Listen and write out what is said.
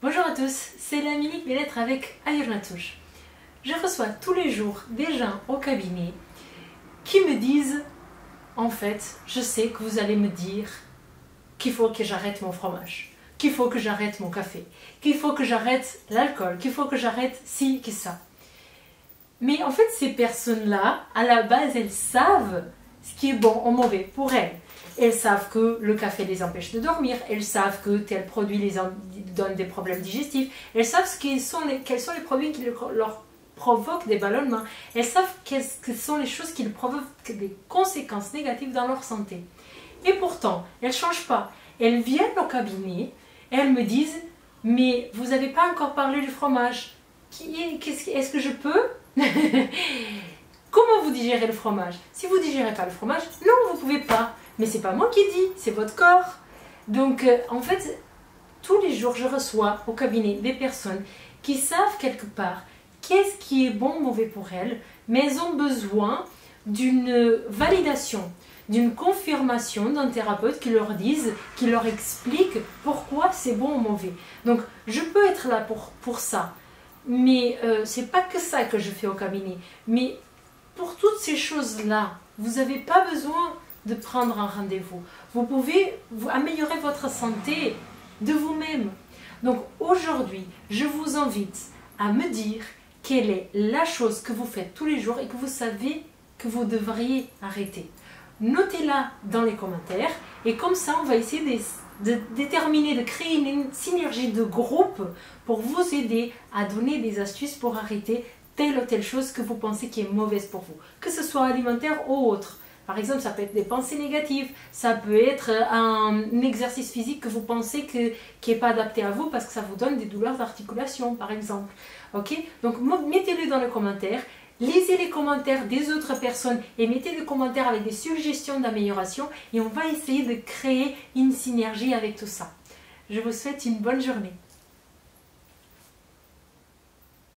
Bonjour à tous, c'est la Minute Bien-être avec Ayurnatouche. Je reçois tous les jours des gens au cabinet qui me disent en fait, je sais que vous allez me dire qu'il faut que j'arrête mon fromage, qu'il faut que j'arrête mon café, qu'il faut que j'arrête l'alcool, qu'il faut que j'arrête ci, que ça. Mais en fait, ces personnes-là, à la base, elles savent ce qui est bon ou mauvais pour elles. Elles savent que le café les empêche de dormir, elles savent que tel produit les donne des problèmes digestifs, elles savent quels sont les produits qui leur provoquent des ballonnements, elles savent quelles sont les choses qui leur provoquent des conséquences négatives dans leur santé. Et pourtant, elles ne changent pas. Elles viennent au cabinet et elles me disent « Mais vous n'avez pas encore parlé du fromage. Est-ce que je peux ?» Comment vous digérez le fromage? Si vous ne digérez pas le fromage, non, vous ne pouvez pas. Mais c'est pas moi qui dis, c'est votre corps. Donc, en fait, tous les jours, je reçois au cabinet des personnes qui savent quelque part qu'est-ce qui est bon ou mauvais pour elles, mais elles ont besoin d'une validation, d'une confirmation d'un thérapeute qui leur dise, qui leur explique pourquoi c'est bon ou mauvais. Donc, je peux être là pour ça. Mais c'est pas que ça que je fais au cabinet. Mais pour toutes ces choses-là, vous n'avez pas besoin de prendre un rendez-vous. Vous pouvez améliorer votre santé de vous-même. Donc aujourd'hui, je vous invite à me dire quelle est la chose que vous faites tous les jours et que vous savez que vous devriez arrêter. Notez-la dans les commentaires et comme ça, on va essayer de déterminer, de créer une synergie de groupe pour vous aider à donner des astuces pour arrêter telle ou telle chose que vous pensez qui est mauvaise pour vous, que ce soit alimentaire ou autre. Par exemple, ça peut être des pensées négatives, ça peut être un exercice physique que vous pensez qui n'est pas adapté à vous parce que ça vous donne des douleurs d'articulation, par exemple. Ok? Donc, mettez-le dans les commentaires, lisez les commentaires des autres personnes et mettez des commentaires avec des suggestions d'amélioration et on va essayer de créer une synergie avec tout ça. Je vous souhaite une bonne journée.